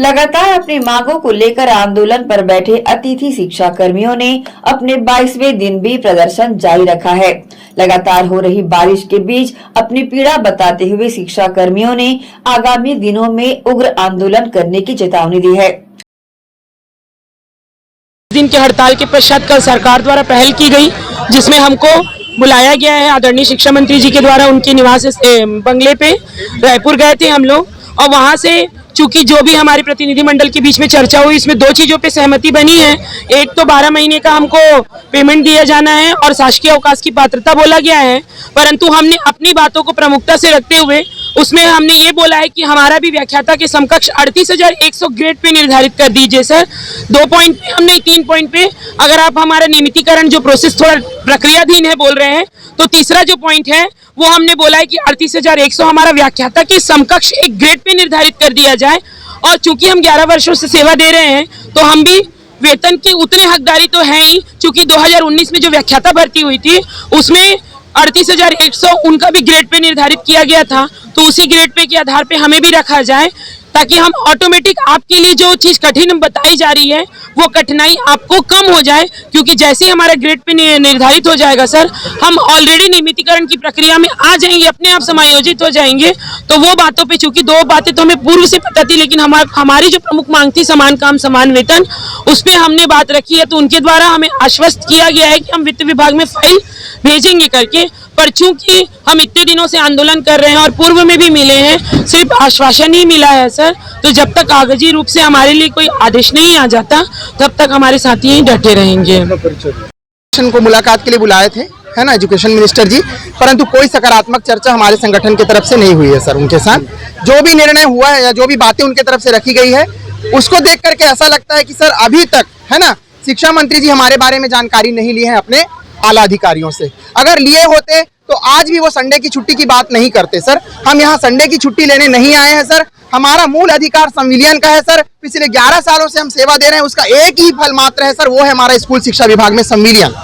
लगातार अपनी मांगों को लेकर आंदोलन पर बैठे अतिथि शिक्षा कर्मियों ने अपने 22वें दिन भी प्रदर्शन जारी रखा है। लगातार हो रही बारिश के बीच अपनी पीड़ा बताते हुए शिक्षा कर्मियों ने आगामी दिनों में उग्र आंदोलन करने की चेतावनी दी है। दिन के हड़ताल के पश्चात कल सरकार द्वारा पहल की गई, जिसमें हमको बुलाया गया है आदरणीय शिक्षा मंत्री जी के द्वारा उनके निवास बंगले पे रायपुर गए थे हम लोग। और वहां से चूंकि जो भी हमारे प्रतिनिधि मंडल के बीच में चर्चा हुई, इसमें दो चीजों पे सहमति बनी है। एक तो 12 महीने का हमको पेमेंट दिया जाना है और शासकीय अवकाश की पात्रता बोला गया है, परंतु हमने अपनी बातों को प्रमुखता से रखते हुए उसमें हमने ये बोला है कि हमारा भी व्याख्याता के समकक्ष 38,100 ग्रेड पे निर्धारित कर दीजिए सर। 2 पॉइंट पे हमने 3 पॉइंट पे अगर आप हमारा नियमितीकरण जो प्रोसेस थोड़ा प्रक्रियाधीन है बोल रहे हैं, तो तीसरा जो पॉइंट है वो हमने बोला है कि 38,100 हमारा व्याख्याता के समकक्ष एक ग्रेड पे निर्धारित कर दिया जाए। और चूंकि हम 11 वर्षों से सेवा दे रहे हैं तो हम भी वेतन की उतने हकदारी तो है ही। चूंकि 2019 में जो व्याख्याता भर्ती हुई थी उसमें 38,100 उनका भी ग्रेड पे निर्धारित किया गया था, तो उसी ग्रेड पे के आधार पे हमें भी रखा जाए, ताकि हम ऑटोमेटिक आपके लिए जो चीज कठिन बताई जा रही है वो कठिनाई आपको कम हो जाए। क्योंकि जैसे ही हमारा ग्रेड पे निर्धारित हो जाएगा सर, हम ऑलरेडी नियमितीकरण की प्रक्रिया में आ जाएंगे, अपने आप समायोजित हो जाएंगे। तो वो बातों पे चूंकि 2 बातें तो हमें पूर्व से पता थी, लेकिन हमारी जो प्रमुख मांग थी समान काम समान वेतन, उस पर हमने बात रखी है। तो उनके द्वारा हमें आश्वस्त किया गया है कि हम वित्त विभाग में फाइल भेजेंगे करके। पर चूंकि हम इतने दिनों से आंदोलन कर रहे हैं और पूर्व में भी मिले हैं, सिर्फ आश्वासन ही मिला है सर। तो जब तक कागजी रूप से हमारे लिए कोई आदेश नहीं आ जाता तब तक हमारे साथी यहीं डटे रहेंगे। को मुलाकात के लिए बुलाए थे, है ना, एजुकेशन मिनिस्टर जी, परंतु कोई सकारात्मक चर्चा हमारे संगठन की तरफ से नहीं हुई है सर। उनके साथ जो भी निर्णय हुआ है या जो भी बातें उनके तरफ से रखी गई है, उसको देख करके ऐसा लगता है कि सर अभी तक, है ना, शिक्षा मंत्री जी हमारे बारे में जानकारी नहीं ली है अपने आला अधिकारियों से। अगर लिए होते तो आज भी वो संडे की छुट्टी की बात नहीं करते सर। हम यहाँ संडे की छुट्टी लेने नहीं आए हैं सर। हमारा मूल अधिकार संविलियन का है सर। पिछले 11 सालों से हम सेवा दे रहे हैं, उसका एक ही फल मात्र है सर, वो है हमारा स्कूल शिक्षा विभाग में संविलियन।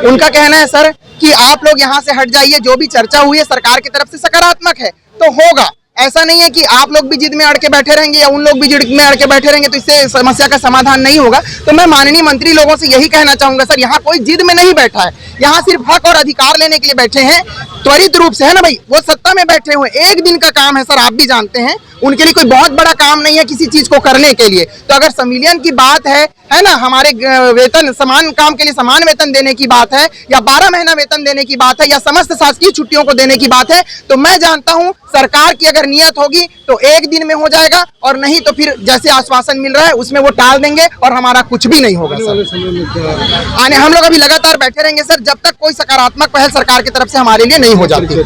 उनका कहना है सर कि आप लोग यहाँ से हट जाइए, जो भी चर्चा हुई है सरकार की तरफ से सकारात्मक है तो होगा। ऐसा नहीं है कि आप लोग भी जिद में अड़ के बैठे रहेंगे या उन लोग भी जिद में अड़ के बैठे रहेंगे तो इससे समस्या का समाधान नहीं होगा। तो मैं माननीय मंत्री लोगों से यही कहना चाहूंगा सर, यहाँ कोई जिद में नहीं बैठा है, यहाँ सिर्फ हक और अधिकार लेने के लिए बैठे हैं त्वरित रूप से, है ना भाई। वो सत्ता में बैठे हुए, एक दिन का काम है सर, आप भी जानते हैं, उनके लिए कोई बहुत बड़ा काम नहीं है किसी चीज को करने के लिए। तो अगर संविलियन की बात है ना, हमारे वेतन समान काम के लिए समान वेतन देने की बात है, या 12 महीना वेतन देने की बात है, या समस्त शासकीय छुट्टियों को देने की बात है, तो मैं जानता हूं सरकार की अगर नियत होगी तो एक दिन में हो जाएगा, और नहीं तो फिर जैसे आश्वासन मिल रहा है उसमें वो टाल देंगे और हमारा कुछ भी नहीं होगा सर। हम लोग अभी लगातार बैठे रहेंगे सर जब तक कोई सकारात्मक पहल सरकार की तरफ से हमारे लिए नहीं हो जाती।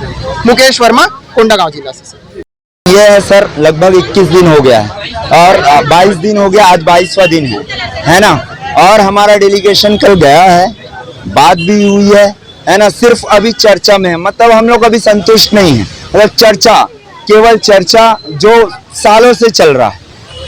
मुकेश वर्मा, कोंडागांव जिला से। ये है सर, लगभग 21 दिन हो गया है और 22 दिन हो गया, आज 22वां दिन है ना। और हमारा डेलीगेशन कल गया है, बात भी हुई है ना। सिर्फ अभी चर्चा में है, मतलब हम लोग अभी संतुष्ट नहीं है, मतलब चर्चा, केवल चर्चा जो सालों से चल रहा है,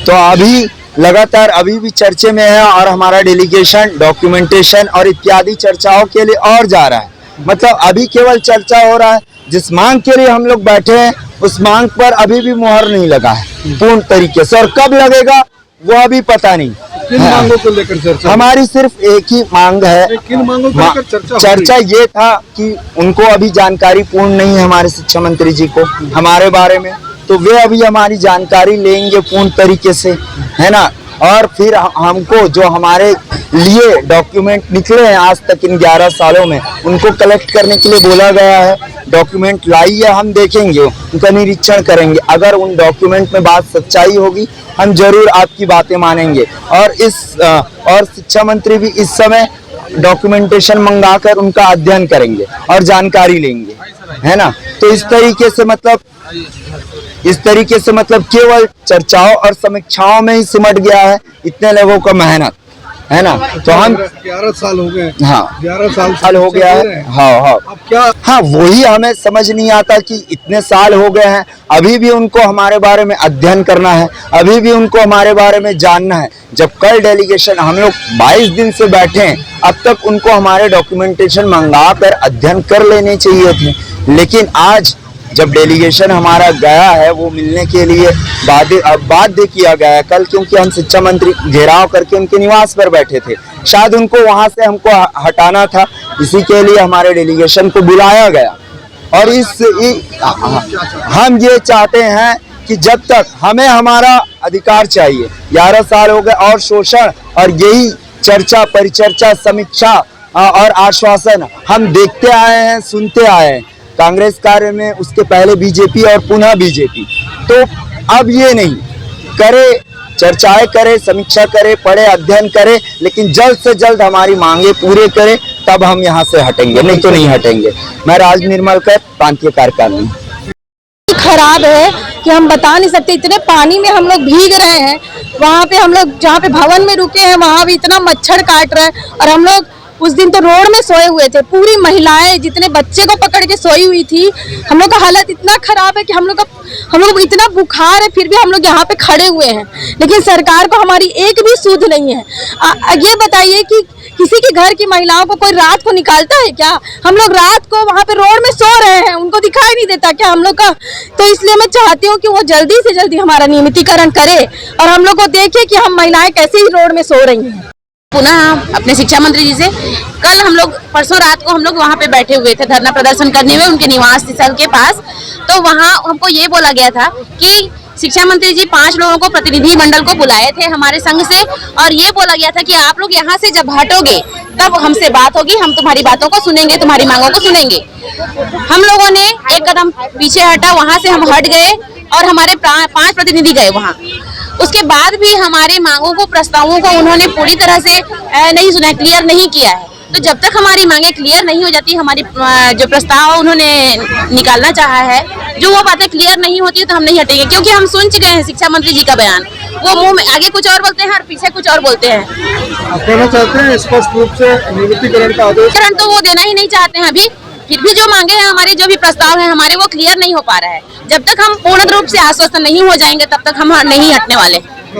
तो अभी लगातार अभी भी चर्चे में है। और हमारा डेलीगेशन डॉक्यूमेंटेशन और इत्यादि चर्चाओं के लिए और जा रहा है, मतलब अभी केवल चर्चा हो रहा है। जिस मांग के लिए हम लोग बैठे हैं उस मांग पर अभी भी मुहर नहीं लगा है पूर्ण तरीके से, और कब लगेगा वो अभी पता नहीं। किन मांगों को लेकर चर्चा? हमारी सिर्फ एक ही मांग है। किन मांगों को लेकर चर्चा ये था कि उनको अभी जानकारी पूर्ण नहीं है हमारे शिक्षा मंत्री जी को हमारे बारे में, तो वे अभी हमारी जानकारी लेंगे पूर्ण तरीके से, है ना। और फिर हमको जो हमारे लिए डॉक्यूमेंट निकले हैं आज तक इन 11 सालों में, उनको कलेक्ट करने के लिए बोला गया है। डॉक्यूमेंट लाइए, हम देखेंगे, उनका निरीक्षण करेंगे। अगर उन डॉक्यूमेंट में बात सच्चाई होगी हम जरूर आपकी बातें मानेंगे। और शिक्षा मंत्री भी इस समय डॉक्यूमेंटेशन मंगाकर उनका अध्ययन करेंगे और जानकारी लेंगे, है ना। तो इस तरीके से मतलब केवल चर्चाओं और समीक्षाओं में ही सिमट गया है इतने लोगों का मेहनत, है ना। तो हम 11 साल हो गए। हाँ, 11 साल हो गया है। हाँ, अब क्या? हाँ, वही हमें समझ नहीं आता कि इतने साल हो गए हैं, अभी भी उनको हमारे बारे में अध्ययन करना है, अभी भी उनको हमारे बारे में जानना है। जब कल डेलीगेशन हम लोग 22 दिन से बैठे हैं, अब तक उनको हमारे डॉक्यूमेंटेशन मंगा कर अध्ययन कर लेने चाहिए थे, लेकिन आज जब डेलीगेशन हमारा गया है वो मिलने के लिए बाध्य किया गया है कल, क्योंकि हम शिक्षा मंत्री घेराव करके उनके निवास पर बैठे थे। शायद उनको वहां से हमको हटाना था, इसी के लिए हमारे डेलीगेशन को बुलाया गया। और हम ये चाहते हैं कि जब तक हमें हमारा अधिकार चाहिए, 11 साल हो गए और शोषण और यही चर्चा परिचर्चा समीक्षा और आश्वासन हम देखते आए हैं, सुनते आए हैं कांग्रेस कार्य में, उसके पहले बीजेपी और पुनः बीजेपी। तो अब ये नहीं करे, चर्चाएं करे, समीक्षा करे, पढ़े, अध्ययन करे, लेकिन जल्द से जल्द हमारी मांगे पूरे करे, तब हम यहाँ से हटेंगे, नहीं तो नहीं हटेंगे। मैं राज निर्मलकर, प्रांतीय कार्यकारिणी। खराब है कि हम बता नहीं सकते, इतने पानी में हम लोग भीग रहे हैं। वहाँ पे हम लोग जहाँ पे भवन में रुके हैं वहाँ भी इतना मच्छर काट रहा है, और हम लोग उस दिन तो रोड में सोए हुए थे, पूरी महिलाएं जितने बच्चे को पकड़ के सोई हुई थी। हम लोग का हालत इतना खराब है कि हम लोग को इतना बुखार है, फिर भी हम लोग यहाँ पे खड़े हुए हैं, लेकिन सरकार को हमारी एक भी सुध नहीं है। ये बताइए कि किसी के घर की महिलाओं को कोई रात को निकालता है क्या? हम लोग रात को वहाँ पे रोड में सो रहे हैं, उनको दिखाई नहीं देता क्या हम लोग का? तो इसलिए मैं चाहती हूँ कि वो जल्दी से जल्दी हमारा नियमितीकरण करे और हम लोग को देखे कि हम महिलाएं कैसे ही रोड में सो रही हैं। पुनः अपने शिक्षा मंत्री जी से कल हम लोग परसों रात को हम लोग वहाँ पे बैठे हुए थे धरना प्रदर्शन करने में उनके निवास स्थल के पास। तो वहाँ हमको ये बोला गया था कि शिक्षा मंत्री जी 5 लोगों को प्रतिनिधि मंडल को बुलाए थे हमारे संघ से, और ये बोला गया था कि आप लोग यहाँ से जब हटोगे तब हमसे बात होगी, हम तुम्हारी बातों को सुनेंगे, तुम्हारी मांगों को सुनेंगे। हम लोगों ने एक कदम पीछे हटा, वहाँ से हम हट गए और हमारे 5 प्रतिनिधि गए वहाँ। उसके बाद भी हमारे मांगों को, प्रस्तावों को उन्होंने पूरी तरह से नहीं सुना, क्लियर नहीं किया है। तो जब तक हमारी मांगे क्लियर नहीं हो जाती, हमारी जो प्रस्ताव उन्होंने निकालना चाहा है, जो वो बातें क्लियर नहीं होती है, तो हम नहीं हटेंगे, क्योंकि हम सुन चुके हैं शिक्षा मंत्री जी का बयान। वो मुंह में आगे कुछ और बोलते हैं और पीछे कुछ और बोलते हैं। आप कहना चाहते हैं स्पष्ट रूप से नियमितीकरण का आदेश? तो वो देना ही नहीं चाहते हैं अभी। फिर भी जो मांगे हैं हमारे, जो भी प्रस्ताव है हमारे, वो क्लियर नहीं हो पा रहा है। जब तक हम पूर्ण रूप से आश्वस्त नहीं हो जाएंगे तब तक हम नहीं हटने वाले।